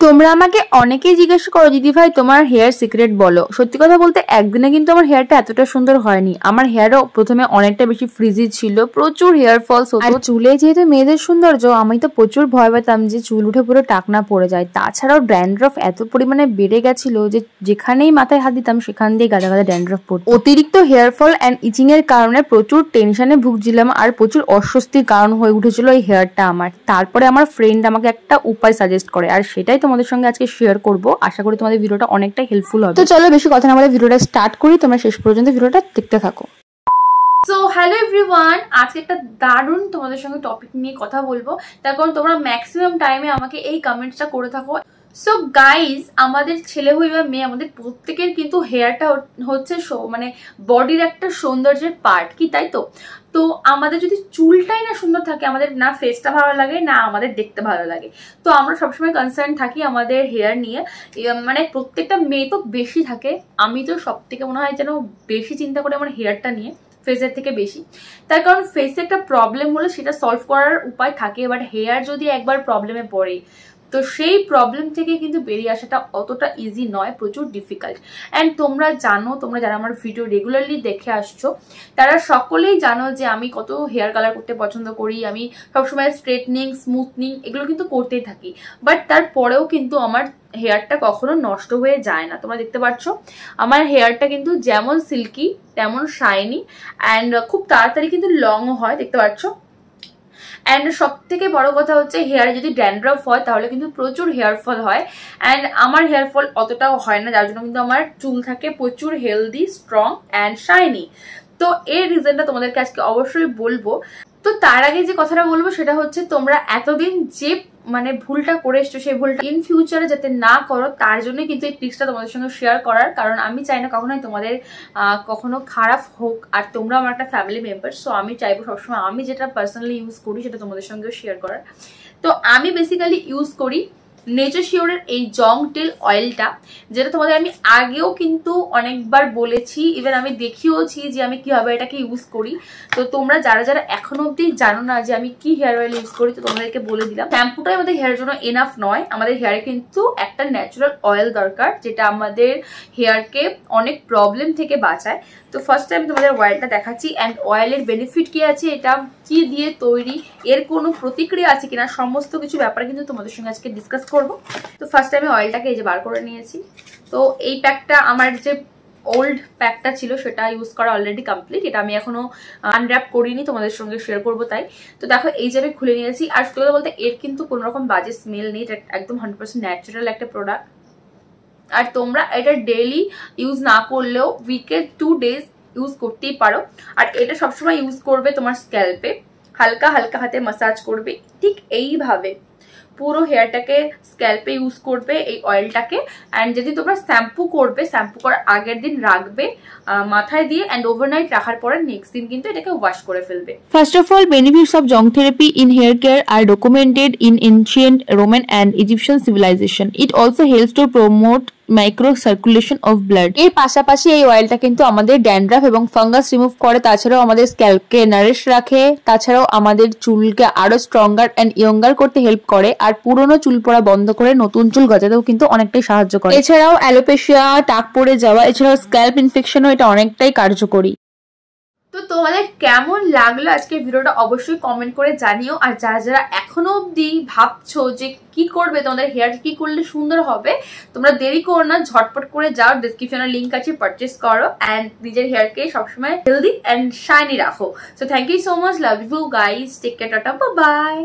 তোমরা আমাকে অনেকেই জিজ্ঞাসা করো দিদি ভাই তোমার হেয়ার সিক্রেট বলো। সত্যি কথা বলতে একদিনে কিন্তু আমার হেয়ারটা এতটা সুন্দর হয়নি। আমার হেয়ারও প্রথমে অনেকটা বেশি ফ্রিজি ছিল, প্রচুর হেয়ার ফলস হতো। আর চুলে যেহেতু মেয়েদের সৌন্দর্য, আমি তো প্রচুর ভয় পেতাম যে চুল উঠে পুরো টাকনা পড়ে যায়। তাছাড়াও ড্যান্ড্রফ এত পরিমাণে বেড়ে গেছিল যে যেখানেই মাথায় হাত দিতাম সেখান দিয়ে গাদা গাদা ড্যান্ড্রফ পড়তো। অতিরিক্ত হেয়ার ফল অ্যান্ড ইচিং এর কারণে প্রচুর টেনশনে ভুগছিলাম আর প্রচুর অস্বস্তির কারণ হয়ে উঠেছিল এই হেয়ারটা আমার। তারপরে আমার ফ্রেন্ড আমাকে একটা উপায় সাজেস্ট করে আর সেটাই তোমাদের সঙ্গে আজকে শেয়ার করব। আশা করি তোমাদের ভিডিওটা অনেকটা হেল্পফুল হবে। তো চলো বেশি কথা না বলে ভিডিওটা স্টার্ট করি, তোমরা শেষ পর্যন্ত ভিডিওটা দেখতে থাকো। সো হ্যালো এভরিওয়ান, আজকে একটা দারুণ তোমাদের সঙ্গে টপিক নিয়ে কথা বলবো, তার কারণ তোমরা ম্যাক্সিমাম টাইমে আমাকে এই কমেন্টসটা করে থাকো। সো গাইজ, আমাদের ছেলে হই বা মেয়ে, আমাদের প্রত্যেকের কিন্তু হেয়ারটা হচ্ছে মানে বডির একটা সৌন্দর্যের পার্ট, কি তাই তো? তো আমাদের যদি চুলটাই না সুন্দর থাকে, আমাদের না ফেসটা ভালো লাগে না আমাদের দেখতে ভালো লাগে। তো আমরা সবসময় কনসার্ন থাকি আমাদের হেয়ার নিয়ে, মানে প্রত্যেকটা মেয়ে তো বেশি থাকে, আমি তো সব থেকে মনে হয় যেন বেশি চিন্তা করি আমার হেয়ারটা নিয়ে ফেসের থেকে বেশি। তার কারণ ফেসে একটা প্রবলেম হলে সেটা সলভ করার উপায় থাকে, বাট হেয়ার যদি একবার প্রবলেমে পড়ে তো সেই প্রবলেম থেকে কিন্তু বেরিয়ে আসাটা অতটা ইজি নয়, প্রচুর ডিফিকাল্ট। অ্যান্ড তোমরা জানো, তোমরা যারা আমার ভিডিও রেগুলারলি দেখে আসছো তারা সকলেই জানো যে আমি কত হেয়ার কালার করতে পছন্দ করি। আমি সবসময় স্ট্রেটনিং, স্মুথনিং এগুলো কিন্তু করতেই থাকি, বাট তারপরেও কিন্তু আমার হেয়ারটা কখনো নষ্ট হয়ে যায় না। তোমরা দেখতে পাচ্ছ আমার হেয়ারটা কিন্তু যেমন সিল্কি তেমন শাইনি অ্যান্ড খুব তাড়াতাড়ি কিন্তু লংও হয়, দেখতে পাচ্ছ। অ্যান্ড সব থেকে বড় কথা হচ্ছে হেয়ারে যদি ড্যান্ড্রফ হয় তাহলে কিন্তু প্রচুর হেয়ার ফল হয়, অ্যান্ড আমার হেয়ার ফল অতটাও হয় না, যার জন্য কিন্তু আমার চুল থাকে প্রচুর হেলদি, স্ট্রং অ্যান্ড শাইনি। তো এর রিজনটা তোমাদেরকে আজকে অবশ্যই বলবো। তো তার আগে যে কথাটা বলবো সেটা হচ্ছে তোমরা এতদিন যে মানে ভুলটা করে এসছো সেই ভুলটা ইন ফিউচারে যাতে না করো, তার জন্য কিন্তু এই টিপসটা তোমাদের সঙ্গে শেয়ার করার। কারণ আমি চাই না কখনোই তোমাদের কখনো খারাপ হোক, আর তোমরা আমার একটা ফ্যামিলি মেম্বার। সো আমি চাইবো সবসময় আমি যেটা পার্সোনালি ইউজ করি সেটা তোমাদের সঙ্গেও শেয়ার করার। তো আমি বেসিক্যালি ইউজ করি নেচার শিওরের এই জং টেল অয়েলটা, যেটা তোমাদের আমি আগেও কিন্তু অনেকবার বলেছি, ইভেন আমি দেখিয়েওছি যে আমি কিভাবে এটাকে ইউজ করি। তো তোমরা যারা যারা এখনো অব্দি জানো না যে আমি কি হেয়ার অয়েল ইউজ করি, তো তোমাদেরকে বলে দিলাম। শ্যাম্পুটাই আমাদের হেয়ারের জন্য এনাফ নয়, আমাদের হেয়ারে কিন্তু একটা ন্যাচারাল অয়েল দরকার যেটা আমাদের হেয়ারকে অনেক প্রবলেম থেকে বাঁচায়। তো ফার্স্ট টাইম তোমাদের অয়েলটা দেখাচ্ছি, অ্যান্ড অয়েলের বেনিফিট কি আছে, এটা কি দিয়ে তৈরি, এর কোনো প্রতিক্রিয়া আছে কিনা, সমস্ত কিছু ব্যাপারে কিন্তু তোমাদের সঙ্গে আজকে ডিসকাস করবো। তো ফার্স্ট টাইমে অয়েলটাকে এই যে বার করে নিয়েছি। তো এই প্যাকটা আমার যে ওল্ড প্যাকটা ছিল সেটা ইউজ করা অলরেডি কমপ্লিট, এটা আমি এখনো আনর্যাপ করিনি, তোমাদের সঙ্গে শেয়ার করবো তাই। তো দেখো এই যে আমি খুলে নিয়েছি, আর সত্যি কথা বলতে এর কিন্তু কোনো রকম বাজে স্মেল নেই, এটা একদম 100% ন্যাচারাল একটা প্রোডাক্ট। আর তোমরা এটা ডেইলি ইউজ না করলেও উইকে 2 days ইউজ করতেই পারো। আর এটা সবসময় ইউজ করবে তোমার স্ক্যাল্পে, হালকা হালকা হাতে মাসাজ করবে ঠিক এইভাবে পুরো হেয়ারটাকে, স্ক্যাল্পে ইউজ করবে এই অয়েলটাকে। অ্যান্ড যদি তোমরা শ্যাম্পু করবে, শ্যাম্পু করার আগের দিন রাখবে মাথায় দিয়ে, অ্যান্ড ওভারনাইট রাখার পরে নেক্সট দিন কিন্তু এটাকে ওয়াশ করে ফেলবে। First of all, benefits of Jong therapy in hair care are documented in ancient Roman and Egyptian civilization. It also helps to promote micro circulation of blood. এর পাশাপাশি এই অয়েলটা কিন্তু আমাদের ড্যান্ড্রাফ এবং ফাঙ্গাস রিমুভ করে, তাছাড়াও আমাদের স্ক্যাল্পকে নারিশ রাখে, তাছাড়াও আমাদের চুলকে আরো স্ট্রঙ্গার অ্যান্ড ইয়ঙ্গার করতে হেল্প করে, আর পুরনো চুল পড়া বন্ধ করে নতুন চুল গজাতেও কিন্তু অনেকটাই সাহায্য করে। এছাড়াও অ্যালোপেশিয়া, টাক পড়ে যাওয়া, এছাড়াও স্ক্যাল্প ইনফেকশনও এটা অনেকটাই কার্যকরী। তো তোমাদের কেমন লাগলো আজকে ভিডিওটা অবশ্যই কমেন্ট করে জানিও। আর যারা যারা এখনো অব্দি ভাবছো যে কি করবে, তোমাদের হেয়ার কি করলে সুন্দর হবে, তোমরা দেরি করো না, ঝটপট করে যাও, ডিসক্রিপশনে লিঙ্ক আছে, পারচেস করো অ্যান্ড নিজের হেয়ারকে সবসময় হেলদি অ্যান্ড শাইনি রাখো। So thank you so much, love you guys, take care, tata, bye by.